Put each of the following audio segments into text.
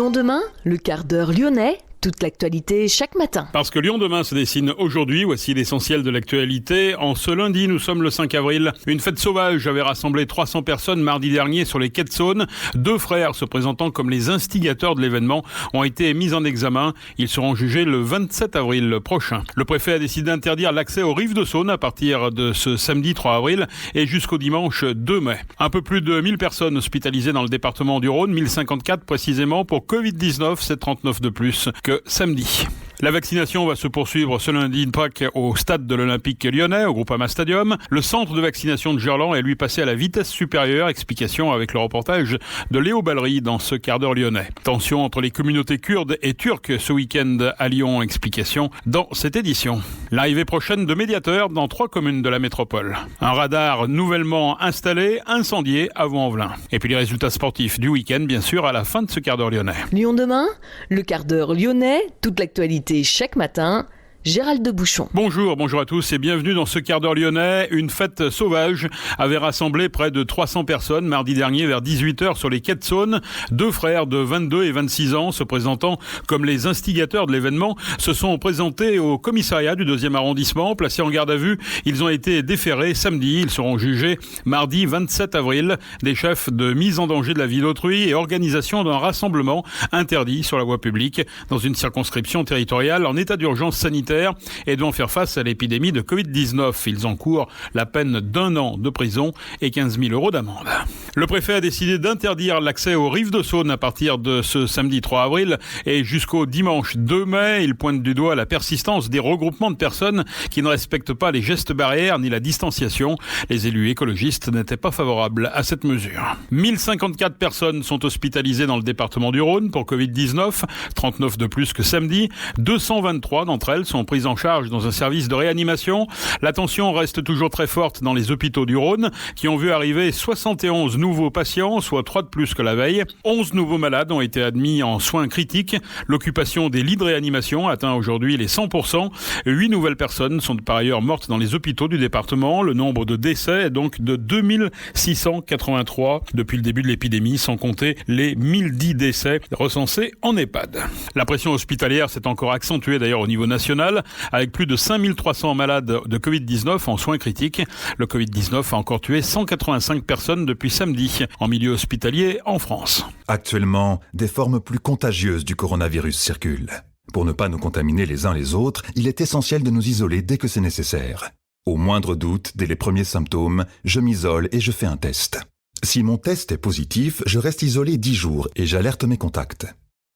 Lyon demain, le quart d'heure lyonnais, toute l'actualité chaque matin. Parce que Lyon demain se dessine aujourd'hui, voici l'essentiel de l'actualité. En ce lundi, nous sommes le 5 avril. Une fête sauvage avait rassemblé 300 personnes mardi dernier sur les quais de Saône. 2 frères se présentant comme les instigateurs de l'événement ont été mis en examen. Ils seront jugés le 27 avril prochain. Le préfet a décidé d'interdire l'accès aux rives de Saône à partir de ce samedi 3 avril et jusqu'au dimanche 2 mai. Un peu plus de 1000 personnes hospitalisées dans le département du Rhône, 1054 précisément pour Covid-19, c'est 39 de plus que samedi. La vaccination va se poursuivre ce lundi de Pâques au stade de l'Olympique lyonnais, au Groupama Stadium. Le centre de vaccination de Gerland est lui passé à la vitesse supérieure. Explication avec le reportage de Léo Ballery dans ce quart d'heure lyonnais. Tension entre les communautés kurdes et turques ce week-end à Lyon. Explication dans cette édition. L'arrivée prochaine de médiateurs dans 3 communes de la métropole. Un radar nouvellement installé, incendié à Vaux-en-Velin. Et puis les résultats sportifs du week-end, bien sûr, à la fin de ce quart d'heure lyonnais. Lyon demain, le quart d'heure lyonnais, toute l'actualité chaque matin. Gérald de Bouchon. Bonjour à tous et bienvenue dans ce quart d'heure lyonnais. Une fête sauvage avait rassemblé près de 300 personnes mardi dernier vers 18h sur les quais de Saône. 2 frères de 22 et 26 ans se présentant comme les instigateurs de l'événement se sont présentés au commissariat du 2e arrondissement. Placés en garde à vue, ils ont été déférés samedi. Ils seront jugés mardi 27 avril. Des chefs de mise en danger de la vie d'autrui et organisation d'un rassemblement interdit sur la voie publique dans une circonscription territoriale en état d'urgence sanitaire et devant faire face à l'épidémie de Covid-19. Ils encourent la peine d'1 an de prison et 15 000 € d'amende. Le préfet a décidé d'interdire l'accès aux rives de Saône à partir de ce samedi 3 avril et jusqu'au dimanche 2 mai. Il pointe du doigt la persistance des regroupements de personnes qui ne respectent pas les gestes barrières ni la distanciation. Les élus écologistes n'étaient pas favorables à cette mesure. 1054 personnes sont hospitalisées dans le département du Rhône pour Covid-19, 39 de plus que samedi. 223 d'entre elles sont prises en charge dans un service de réanimation. La tension reste toujours très forte dans les hôpitaux du Rhône qui ont vu arriver 71 nouveaux patients, soit 3 de plus que la veille. 11 nouveaux malades ont été admis en soins critiques. L'occupation des lits de réanimation atteint aujourd'hui les 100%. 8 nouvelles personnes sont par ailleurs mortes dans les hôpitaux du département. Le nombre de décès est donc de 2683 depuis le début de l'épidémie, sans compter les 1010 décès recensés en EHPAD. La pression hospitalière s'est encore accentuée d'ailleurs au niveau national, avec plus de 5300 malades de Covid-19 en soins critiques. Le Covid-19 a encore tué 185 personnes depuis samedi en milieu hospitalier en France. Actuellement, des formes plus contagieuses du coronavirus circulent. Pour ne pas nous contaminer les uns les autres, il est essentiel de nous isoler dès que c'est nécessaire. Au moindre doute, dès les premiers symptômes, je m'isole et je fais un test. Si mon test est positif, je reste isolé 10 jours et j'alerte mes contacts.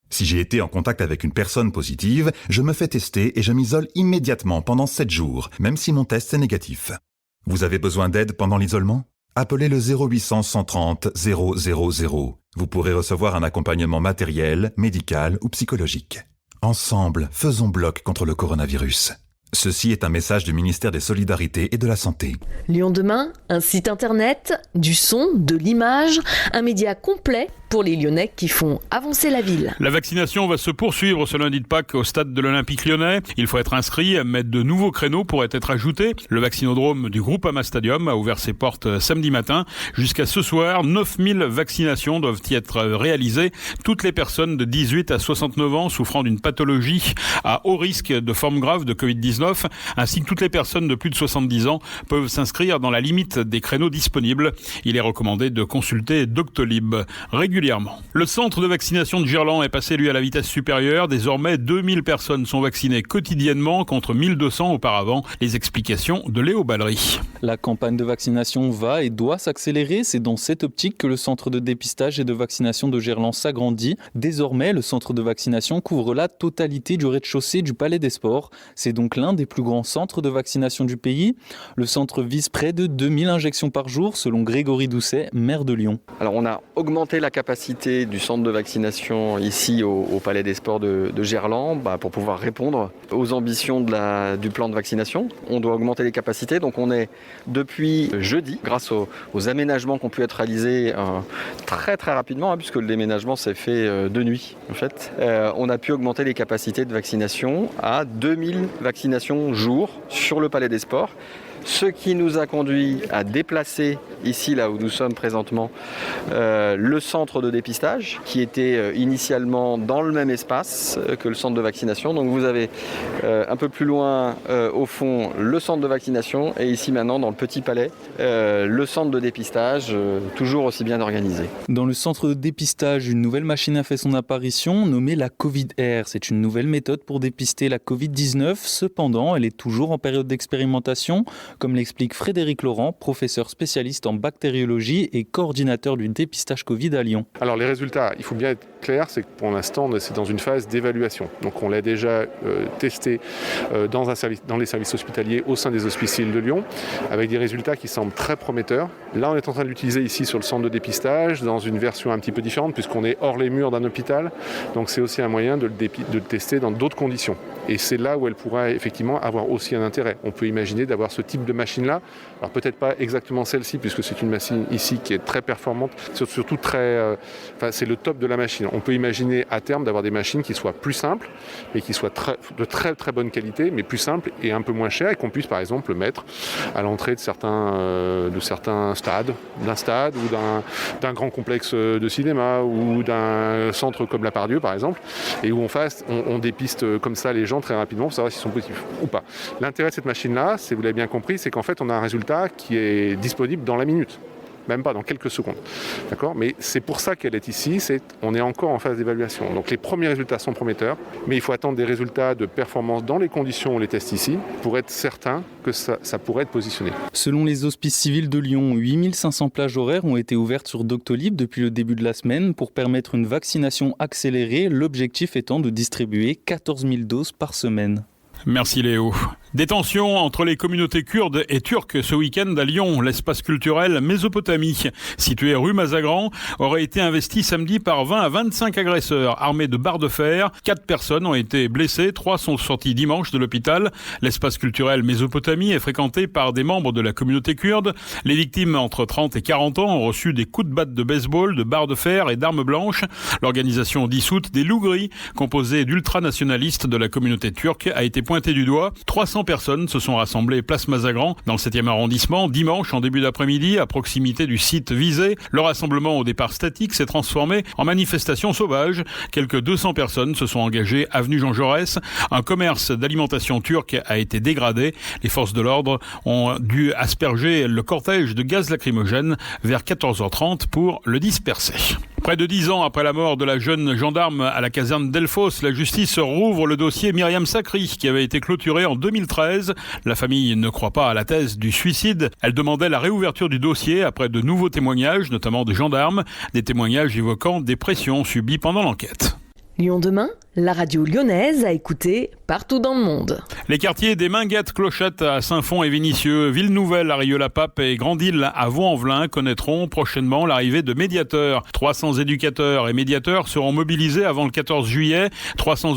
Si j'ai été en contact avec une personne positive, je me fais tester et je m'isole immédiatement pendant 7 jours, même si mon test est négatif. Vous avez besoin d'aide pendant l'isolement ? Appelez le 0800 130 000. Vous pourrez recevoir un accompagnement matériel, médical ou psychologique. Ensemble, faisons bloc contre le coronavirus. Ceci est un message du ministère des Solidarités et de la Santé. Lyon demain, un site internet, du son, de l'image, un média complet pour les Lyonnais qui font avancer la ville. La vaccination va se poursuivre ce lundi de Pâques au stade de l'Olympique lyonnais. Il faut être inscrit, mais de nouveaux créneaux pourraient être ajoutés. Le vaccinodrome du Groupama Stadium a ouvert ses portes samedi matin. Jusqu'à ce soir, 9000 vaccinations doivent y être réalisées. Toutes les personnes de 18 à 69 ans souffrant d'une pathologie à haut risque de forme grave de Covid-19, ainsi que toutes les personnes de plus de 70 ans peuvent s'inscrire dans la limite des créneaux disponibles. Il est recommandé de consulter Doctolib régulièrement. Le centre de vaccination de Gerland est passé lui à la vitesse supérieure. Désormais, 2000 personnes sont vaccinées quotidiennement contre 1200 auparavant. Les explications de Léo Ballery. La campagne de vaccination va et doit s'accélérer. C'est dans cette optique que le centre de dépistage et de vaccination de Gerland s'agrandit. Désormais, le centre de vaccination couvre la totalité du rez-de-chaussée du Palais des Sports. C'est donc l'un des plus grands centres de vaccination du pays. Le centre vise près de 2000 injections par jour, selon Grégory Doucet, maire de Lyon. Alors on a augmenté la capacité du centre de vaccination ici au Palais des Sports de Gerland pour pouvoir répondre aux ambitions du plan de vaccination. On doit augmenter les capacités, donc on est depuis jeudi, grâce aux aménagements qui ont pu être réalisés très très rapidement, puisque le déménagement s'est fait de nuit en fait. On a pu augmenter les capacités de vaccination à 2000 vaccinations jour sur le Palais des Sports. Ce qui nous a conduit à déplacer ici, là où nous sommes présentement, le centre de dépistage qui était initialement dans le même espace que le centre de vaccination. Donc vous avez un peu plus loin au fond le centre de vaccination et ici maintenant dans le petit palais le centre de dépistage toujours aussi bien organisé. Dans le centre de dépistage, une nouvelle machine a fait son apparition nommée la Covid Air. C'est une nouvelle méthode pour dépister la Covid-19. Cependant, elle est toujours en période d'expérimentation, comme l'explique Frédéric Laurent, professeur spécialiste en bactériologie et coordinateur du dépistage Covid à Lyon. Alors les résultats, il faut bien être clair, c'est que pour l'instant, c'est dans une phase d'évaluation. Donc on l'a déjà testé dans les services hospitaliers au sein des hospices de Lyon, avec des résultats qui semblent très prometteurs. Là, on est en train de l'utiliser ici sur le centre de dépistage, dans une version un petit peu différente, puisqu'on est hors les murs d'un hôpital. Donc c'est aussi un moyen de le tester dans d'autres conditions. Et c'est là où elle pourra effectivement avoir aussi un intérêt. On peut imaginer d'avoir ce type de machine-là. Alors peut-être pas exactement celle-ci, puisque c'est une machine ici qui est très performante, surtout c'est le top de la machine. On peut imaginer à terme d'avoir des machines qui soient plus simples, mais qui soient de très très bonne qualité, mais plus simples et un peu moins chères, et qu'on puisse par exemple le mettre à l'entrée de certains stades, d'un stade ou d'un grand complexe de cinéma ou d'un centre comme la Pardieu par exemple, et où on dépiste comme ça les gens très rapidement pour savoir s'ils sont positifs ou pas. L'intérêt de cette machine-là, vous l'avez bien compris, c'est qu'en fait on a un résultat qui est disponible dans la minute. Même pas dans quelques secondes. D'accord ? Mais c'est pour ça qu'elle est ici, on est encore en phase d'évaluation. Donc les premiers résultats sont prometteurs, mais il faut attendre des résultats de performance dans les conditions où on les teste ici pour être certain que ça pourrait être positionné. Selon les hospices civils de Lyon, 8500 plages horaires ont été ouvertes sur Doctolib depuis le début de la semaine pour permettre une vaccination accélérée, l'objectif étant de distribuer 14 000 doses par semaine. Merci Léo. Des tensions entre les communautés kurdes et turques ce week-end à Lyon. L'espace culturel Mésopotamie, situé rue Mazagran, aurait été investi samedi par 20 à 25 agresseurs armés de barres de fer. 4 personnes ont été blessées, 3 sont sorties dimanche de l'hôpital. L'espace culturel Mésopotamie est fréquenté par des membres de la communauté kurde. Les victimes entre 30 et 40 ans ont reçu des coups de batte de baseball, de barres de fer et d'armes blanches. L'organisation dissoute des loups gris, composée d'ultranationalistes de la communauté turque, a été pointée du doigt. 300 personnes se sont rassemblées place Mazagran dans le 7e arrondissement dimanche en début d'après-midi à proximité du site visé. Le rassemblement au départ statique s'est transformé en manifestation sauvage. Quelques 200 personnes se sont engagées avenue Jean Jaurès. Un commerce d'alimentation turque a été dégradé. Les forces de l'ordre ont dû asperger le cortège de gaz lacrymogène vers 14h30 pour le disperser. Près de 10 ans après la mort de la jeune gendarme à la caserne d'Elfos, la justice rouvre le dossier Myriam Sacri, qui avait été clôturé en 2013. La famille ne croit pas à la thèse du suicide. Elle demandait la réouverture du dossier après de nouveaux témoignages, notamment des gendarmes, des témoignages évoquant des pressions subies pendant l'enquête. Lyon demain, la radio lyonnaise à écouter partout dans le monde. Les quartiers des Minguettes, Clochettes à Saint-Fond et Vénissieux, Ville-Nouvelle à Rieux-la-Pape et Grande-Île à Vaux-en-Velin connaîtront prochainement l'arrivée de médiateurs. 300 éducateurs et médiateurs seront mobilisés avant le 14 juillet. 300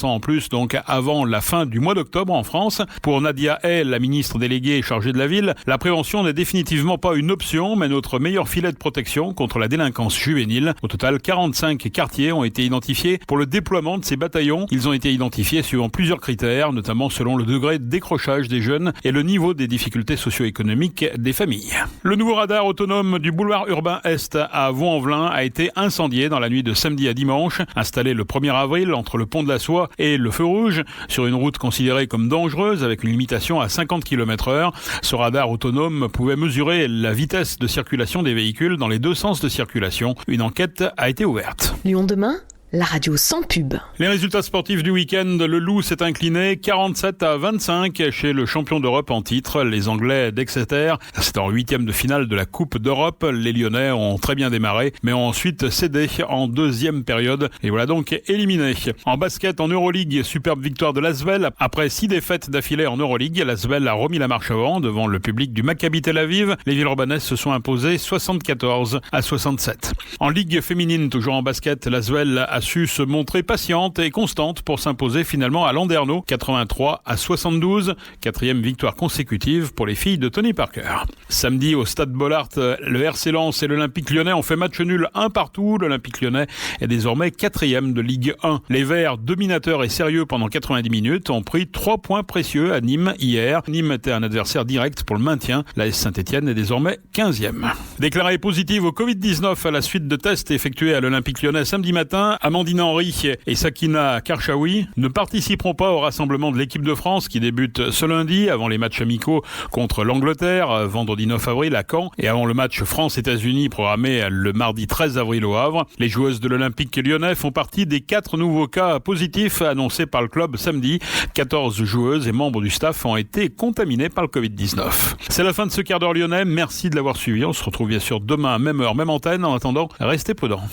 en plus donc avant la fin du mois d'octobre en France. Pour Nadia Hay, la ministre déléguée chargée de la ville, la prévention n'est définitivement pas une option, mais notre meilleur filet de protection contre la délinquance juvénile. Au total, 45 quartiers ont été identifiés pour le déploiement de ces bataillons. Ils ont été identifiés suivant plusieurs critères, notamment selon le degré de décrochage des jeunes et le niveau des difficultés socio-économiques des familles. Le nouveau radar autonome du boulevard urbain Est à Vaux-en-Velin a été incendié dans la nuit de samedi à dimanche. Installé le 1er avril entre le pont de la Soie et le feu rouge, sur une route considérée comme dangereuse avec une limitation à 50 km/h, ce radar autonome pouvait mesurer la vitesse de circulation des véhicules dans les deux sens de circulation. Une enquête a été ouverte. Lyon demain, la radio sans pub. Les résultats sportifs du week-end, le Loup s'est incliné 47-25 chez le champion d'Europe en titre, les Anglais d'Exeter. C'est en 8e de finale de la Coupe d'Europe. Les Lyonnais ont très bien démarré, mais ont ensuite cédé en deuxième période. Et voilà donc éliminé. En basket, en Euroleague, superbe victoire de l'Asvel. Après 6 défaites d'affilée en Euroleague, l'Asvel a remis la marche avant devant le public du Maccabi Tel Aviv. Les Villeurbanaises se sont imposées 74-67. En Ligue féminine, toujours en basket, l'Asvel a a su se montrer patiente et constante pour s'imposer finalement à Landerneau, 83-72, 4e victoire consécutive pour les filles de Tony Parker. Samedi au Stade Bollaert, le RC Lens et l'Olympique Lyonnais ont fait match nul 1 partout. L'Olympique Lyonnais est désormais 4e de Ligue 1. Les Verts, dominateurs et sérieux pendant 90 minutes, ont pris 3 points précieux à Nîmes hier. Nîmes était un adversaire direct pour le maintien. L'AS Saint-Etienne est désormais 15e. Déclarée positive au Covid-19 à la suite de tests effectués à l'Olympique Lyonnais samedi matin, Amandine Henry et Sakina Karchaoui ne participeront pas au rassemblement de l'équipe de France qui débute ce lundi avant les matchs amicaux contre l'Angleterre, vendredi 9 avril à Caen, et avant le match France-États-Unis programmé le mardi 13 avril au Havre. Les joueuses de l'Olympique Lyonnais font partie des 4 nouveaux cas positifs annoncés par le club samedi. 14 joueuses et membres du staff ont été contaminés par le Covid-19. C'est la fin de ce quart d'heure lyonnais. Merci de l'avoir suivi. On se retrouve bien sûr demain, même heure, même antenne. En attendant, restez prudents.